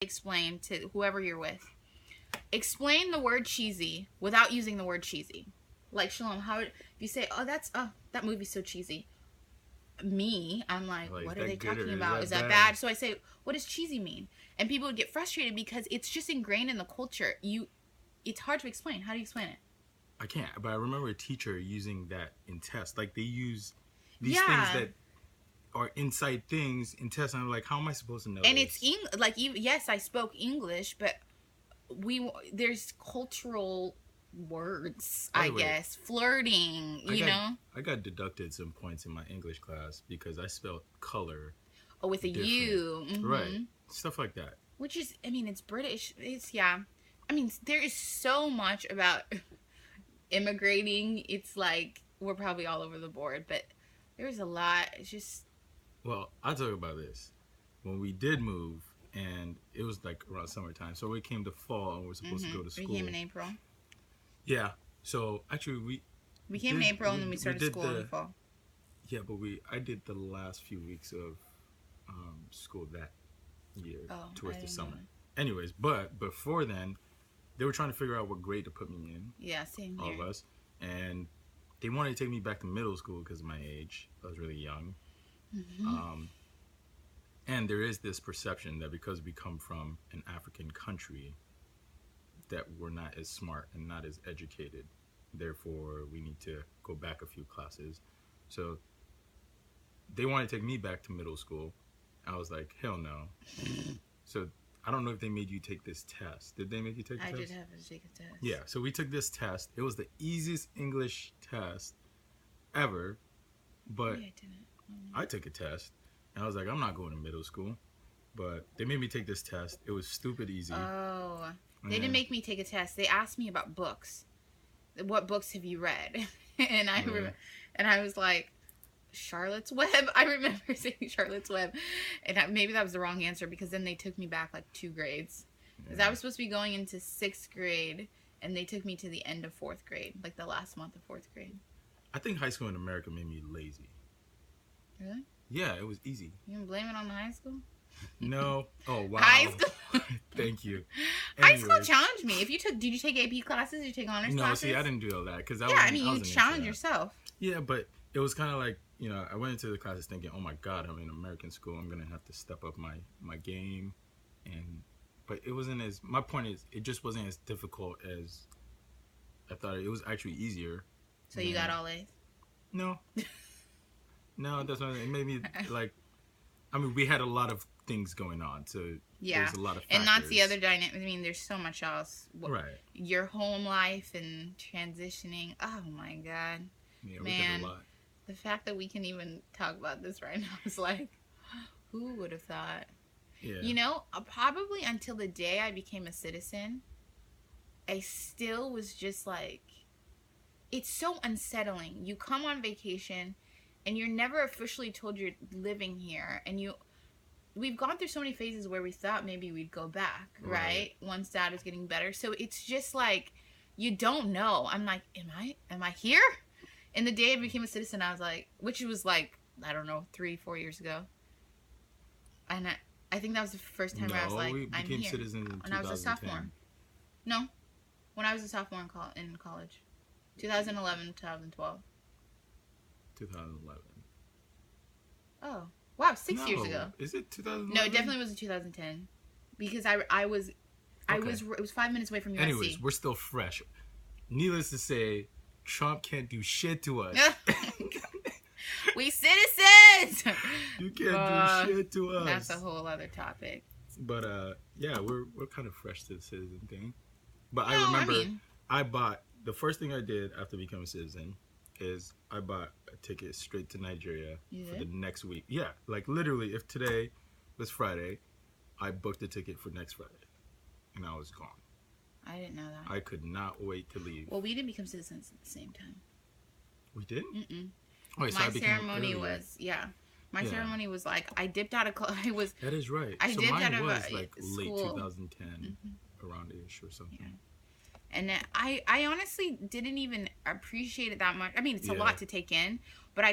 explain to whoever you're with. Explain the word cheesy without using the word cheesy. Like, Shalom, how if you say, that movie's so cheesy. I'm like what are they talking about? Is that bad? So I say, what does cheesy mean? And people would get frustrated because it's just ingrained in the culture. It's hard to explain. How do you explain it? I can't, but I remember a teacher using that in tests. Like, they use these things that are inside things in tests, and I'm like, how am I supposed to know and this? It's yes, I spoke English, but there's cultural words, I guess. Flirting, I got deducted some points in my English class because I spelled color with a U. Mm-hmm. Right. Stuff like that. Which is, it's British. There is so much about immigrating. It's like we're probably all over the board, but there's a lot. It's just... Well, I'll talk about this. When we did move, and it was like around summertime, so we came to fall and we're supposed to go to school. We came in April. Yeah. So actually we came in April and then we started school in the fall. Yeah, but I did the last few weeks of school that year towards the summer. Anyways, but before then, they were trying to figure out what grade to put me in. Yeah, same here. All of us. And they wanted to take me back to middle school because of my age. I was really young. Mm-hmm. And there is this perception that because we come from an African country, that we're not as smart and not as educated. Therefore, we need to go back a few classes. So they wanted to take me back to middle school. I was like, hell no. So I don't know if they made you take this test. Did they make you take the test? I did have to take a test. Yeah, so we took this test. It was the easiest English test ever. But I didn't. I took a test. And I was like, I'm not going to middle school. But they made me take this test. It was stupid easy. Oh. They didn't make me take a test. They asked me about books. What books have you read? And I was like, Charlotte's Web. I remember saying Charlotte's Web. And maybe that was the wrong answer because then they took me back like 2 grades. Because I was supposed to be going into 6th grade. And they took me to the end of 4th grade. Like the last month of 4th grade. I think high school in America made me lazy. Really? Yeah, it was easy. You can blame it on the high school? No. Oh, wow. High school? Thank you. Anyways. High school challenged me. Did you take AP classes? Did you take honors classes? No, see, I didn't do all that. Cause you challenge yourself. Yeah, but it was kind of like, I went into the classes thinking, oh my God, I'm in American school. I'm going to have to step up my game. But it wasn't my point is, it just wasn't as difficult as I thought. It was actually easier. So you got all A's? No. No, that's not. It made me we had a lot of things going on, so there's a lot of factors. And that's the other dynamic. There's so much else. Right. Your home life and transitioning. Oh my God. Yeah, man, we did a lot. The fact that we can even talk about this right now is like, who would have thought? Yeah. Probably until the day I became a citizen, I still was just like, it's so unsettling. You come on vacation and you're never officially told you're living here, and we've gone through so many phases where we thought maybe we'd go back, right? Once Dad was getting better. So it's just like, you don't know. I'm like, am I here? And the day I became a citizen, I was like, which was like, I don't know, 3-4 years ago. And I think that was the first time where I was like, I'm here. Citizens in when I was a sophomore. No, when I was a sophomore in college. 2011, 2012. 2011. Oh, wow, 6 years ago. Is it 2011? No, it definitely was in 2010. Because it was 5 minutes away from USC. Anyways, we're still fresh. Needless to say, Trump can't do shit to us. We citizens! You can't do shit to us. That's a whole other topic. But, we're kind of fresh to the citizen thing. But I remember I bought, the first thing I did after becoming a citizen is I bought a ticket straight to Nigeria for the next week. Yeah, like literally, if today was Friday, I booked a ticket for next Friday. And I was gone. I didn't know that. I could not wait to leave. Well, we didn't become citizens at the same time. We didn't? Mm-mm. Wait, my ceremony was, My ceremony was like, I dipped out of That is right. I dipped mine out of was like school. Late 2010, around-ish or something. Yeah. And I honestly didn't even appreciate it that much. It's a lot to take in, but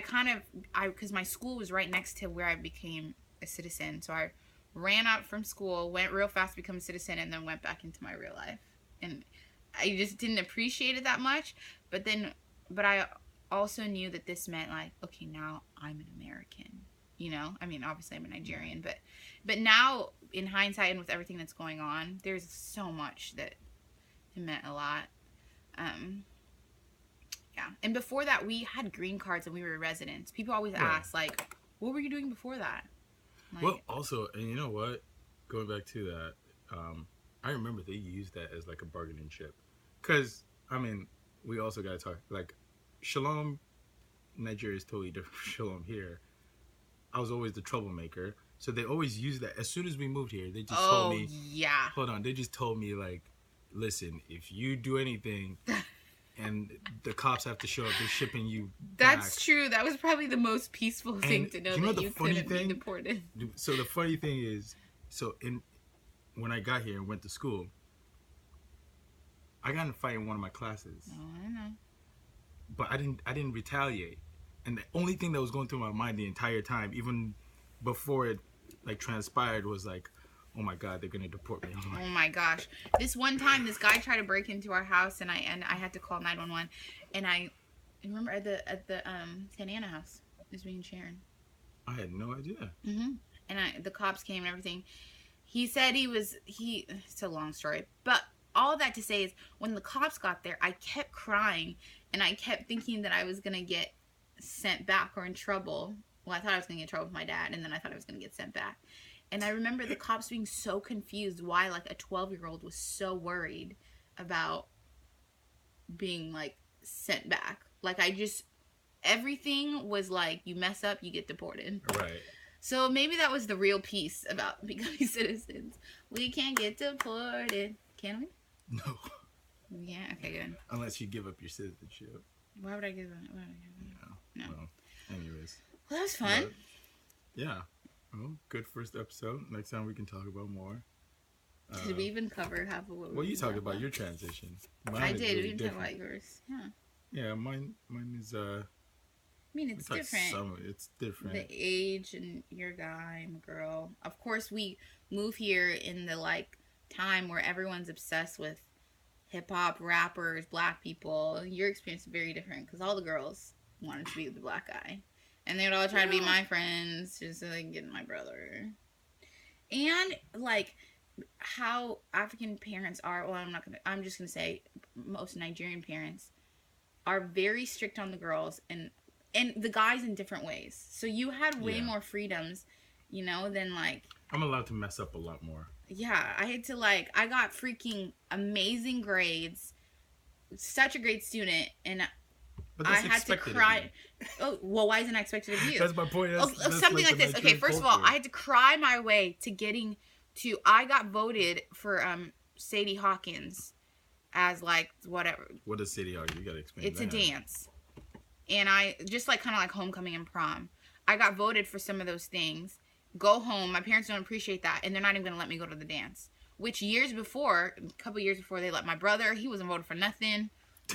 because my school was right next to where I became a citizen, so I ran out from school, went real fast to become a citizen, and then went back into my real life. And I just didn't appreciate it that much. But I also knew that this meant like, okay, now I'm an American. You know, I mean, obviously I'm a Nigerian, but now in hindsight and with everything that's going on, there's so much that it meant a lot. Yeah. And before that, we had green cards and we were residents. People always ask, like, what were you doing before that? Like, well, also, and you know what? Going back to that, I remember they used that as like a bargaining chip. Because, I mean, we also got to talk, like, Shalom, Nigeria is totally different from Shalom here. I was always the troublemaker. So they always used that. As soon as we moved here, they just told me. Yeah. Hold on. They just told me, like, listen, if you do anything and the cops have to show up, they're shipping you back. That's true. That was probably the most peaceful thing to know, you know, that you couldn't be deported. So the funny thing is, when I got here and went to school, I got in a fight in one of my classes. Oh, I know. But I didn't retaliate. And the only thing that was going through my mind the entire time, even before it like transpired, was like, oh my God, they're gonna deport me. Oh my gosh! This one time, this guy tried to break into our house, and I had to call 911. And I remember at the Santa Ana house, it was me and Sharon. I had no idea. And the cops came and everything. He said it's a long story, but all that to say is when the cops got there, I kept crying and I kept thinking that I was gonna get sent back or in trouble. Well, I thought I was gonna get in trouble with my dad, and then I thought I was gonna get sent back. And I remember the cops being so confused why like a 12-year-old was so worried about being like sent back. Like everything was like, you mess up, you get deported. Right. So maybe that was the real piece about becoming citizens. We can't get deported. Can we? No. Yeah. Okay, good. Unless you give up your citizenship. Why would I give it? No. Well, anyways. Well, that was fun. But, yeah. Well, good first episode. Next time we can talk about more. Did we even cover half of what we you talked about your transition. I did. Really we didn't talk about yours. Yeah. Yeah, mine is I mean, it's different. It's different. The age, and you're a guy, I'm a girl. Of course, we move here in the like time where everyone's obsessed with hip hop, rappers, black people. Your experience is very different because all the girls wanted to be with the black guy. And they would all try to be my friends just so they can get my brother. And, like, how African parents are, well, I'm just going to say most Nigerian parents are very strict on the girls and the guys in different ways. So you had way more freedoms, you know, than, like... I'm allowed to mess up a lot more. Yeah, I got freaking amazing grades, such a great student, and... But I had to cry. Oh, well, why isn't I expected of you? That's my point. That's something like this. Okay, first of all, I had to cry my way to getting to. I got voted for Sadie Hawkins as like whatever. What is Sadie Hawkins? You gotta explain. It's a dance, and I just like kind of like homecoming and prom. I got voted for some of those things. Go home. My parents don't appreciate that, and they're not even gonna let me go to the dance. Which a couple years before, they let my brother. He wasn't voted for nothing.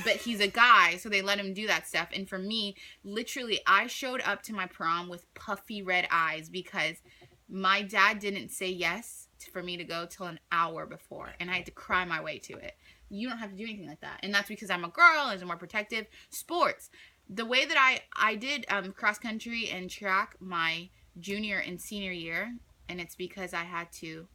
But he's a guy, so they let him do that stuff. And for me, literally, I showed up to my prom with puffy red eyes because my dad didn't say yes for me to go till an hour before. And I had to cry my way to it. You don't have to do anything like that. And that's because I'm a girl and it's more protective. Sports. The way that I did cross country and track my junior and senior year, and it's because I had to,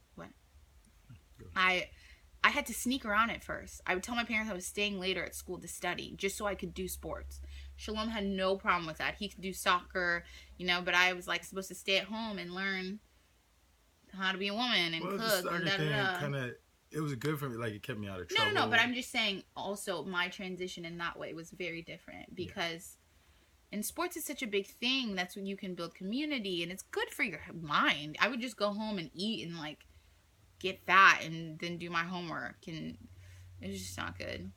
I had to sneak around at first. I would tell my parents I was staying later at school to study just so I could do sports. Shalom had no problem with that. He could do soccer, you know, but I was like supposed to stay at home and learn how to be a woman and cook. The it was good for me. Like, it kept me out of trouble. No, but I'm just saying also my transition in that way was very different because in sports is such a big thing. That's when you can build community and it's good for your mind. I would just go home and eat and like get fat and then do my homework, and it was just not good.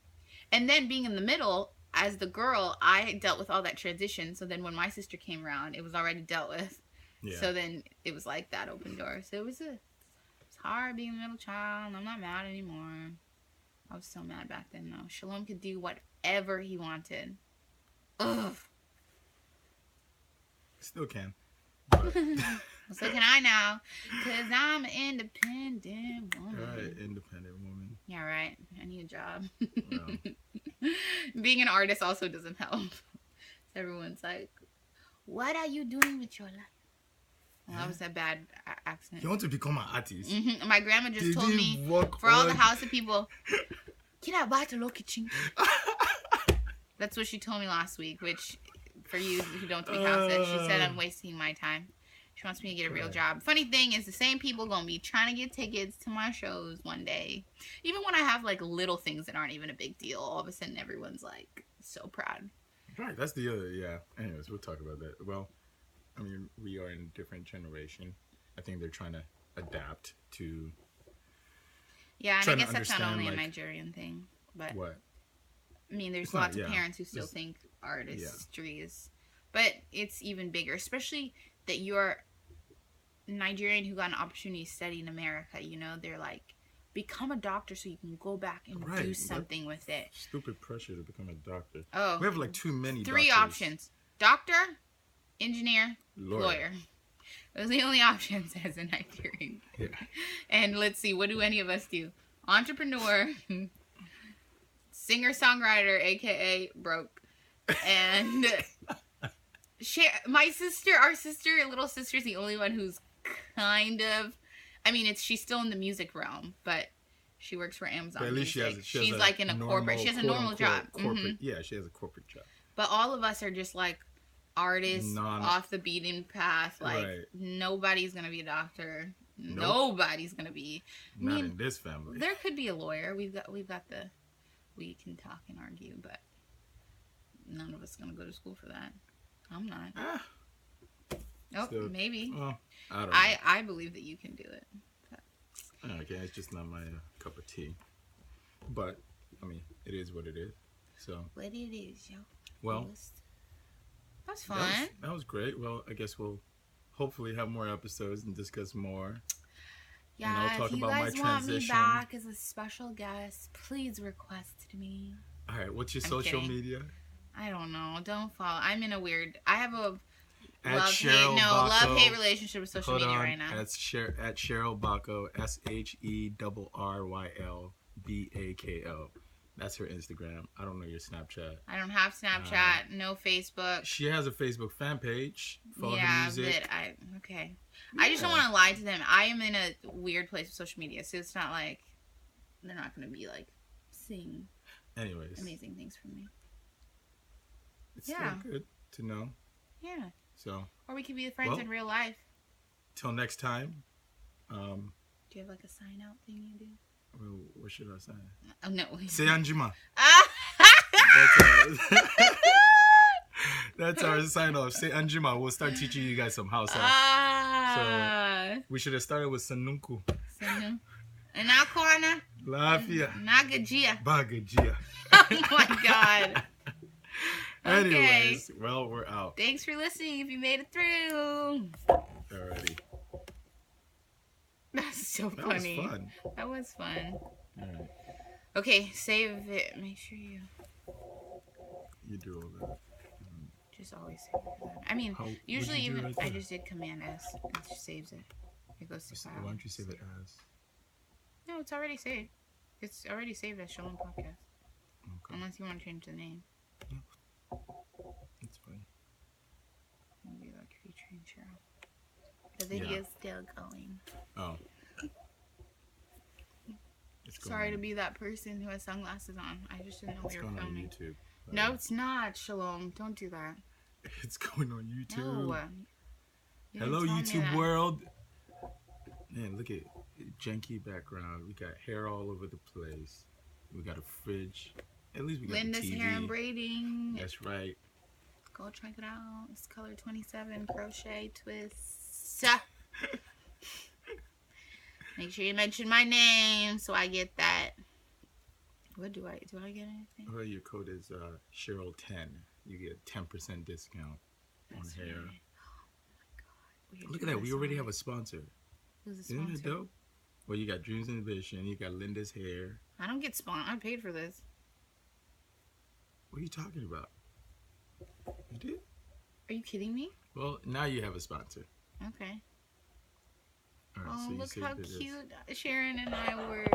And then being in the middle as the girl, I dealt with all that transition. So then when my sister came around, it was already dealt with. Yeah. So then it was like that open door. So it was hard being a middle child. I'm not mad anymore. I was so mad back then though. Shalom could do whatever he wanted. Ugh. Still can. But So can I now? Because I'm an independent woman. Right, independent woman. Yeah, right. I need a job. Well. Being an artist also doesn't help. Everyone's like, what are you doing with your life? Well, that was a bad accent. You want to become an artist? Mm-hmm. My grandma just told me, for all the house of people, can I buy the low kitchen? That's what she told me last week, which, for you who don't speak Hausa, she said I'm wasting my time. She wants me to get a real job. Funny thing is, the same people going to be trying to get tickets to my shows one day. Even when I have, like, little things that aren't even a big deal, all of a sudden everyone's, like, so proud. Right, that's the other, yeah. Anyways, we'll talk about that. Well, I mean, we are in a different generation. I think they're trying to adapt to... Yeah, and I guess that's not only a Nigerian thing, but... What? I mean, there's lots of parents who still think artistry is... But it's even bigger, especially that you're Nigerian who got an opportunity to study in America, you know? They're like, become a doctor so you can go back and do something with it. Stupid pressure to become a doctor. Oh. We have like too many Three options. Doctor, engineer, lawyer. Those are the only options as a Nigerian. Yeah. And let's see, what do any of us do? Entrepreneur, singer-songwriter, a.k.a. broke, and... our little sister is the only one who's kind of, I mean, she's still in the music realm, but she works for Amazon. But at least she's like in a corporate, she has a normal job. Yeah, she has a corporate job. But all of us are just like artists off the beaten path. Like nobody's going to be a doctor. Nope. Nobody's going to be. Not in this family. There could be a lawyer. We've got we can talk and argue, but none of us are going to go to school for that. I'm not. Maybe. Well, I don't know. I believe that you can do it. But. Okay, it's just not my cup of tea. But, I mean, it is what it is. So. What it is, yo. Well. That's fun. That was great. Well, I guess we'll hopefully have more episodes and discuss more. Yeah, talk if you guys want me back as a special guest, please request me. All right, what's your social media? I don't know. Don't follow. I'm in a weird... I have a love-hate relationship with social media right now. At Sherryl Bako, SHERRYLBAKO. That's her Instagram. I don't know your Snapchat. I don't have Snapchat. No Facebook. She has a Facebook fan page. Follow her music. Okay. Yeah. I just don't want to lie to them. I am in a weird place with social media, so it's not like... They're not going to be, like, seeing amazing things from me. It's still good to know. Yeah. So. Or we could be friends in real life. Till next time. Do you have like a sign out thing you do? Well, what should I say? Oh no. Say Anjima. That's our sign off. Say Anjima. We'll start teaching you guys some Hausa. So we should have started with Sanunku. Sanu. Anakwana. Lafia. Nagajia. Bagajia. Oh my God. Anyways, well, we're out. Thanks for listening if you made it through. Alrighty. That's so funny. That was fun. That was fun. Alright. Okay, save it. Make sure you do all that. Just always save it for that. I mean, usually even I just did Command S. It just saves it. It goes to file. Why don't you save it as? No, it's already saved. It's already saved as Shalom Podcast. Okay. Unless you want to change the name. No. That's fine. Maybe like featuring Cheryl. The video's still going. Oh. Sorry to be that person who has sunglasses on. I just didn't know we were filming. On YouTube. No, it's not, Shalom. Don't do that. It's going on YouTube. No. Hello, YouTube world. Man, look at janky background. We got hair all over the place. We got a fridge. At least we got Linda's the TV. hair and braiding. That's right. Go check it out. It's color 27 crochet twists. Make sure you mention my name so I get that. What do I get anything? Well, your code is Cheryl10. You get a 10% discount on hair. Right. Oh my God. Look at that. We already have a sponsor. Who's the sponsor? Isn't it dope? Well, you got Dreams and Vision. You got Linda's hair. I don't get sponsored. I paid for this. What are you talking about? You did? Are you kidding me? Well, now you have a sponsor. Okay. All right, Oh, so look how cute Sharon and I were.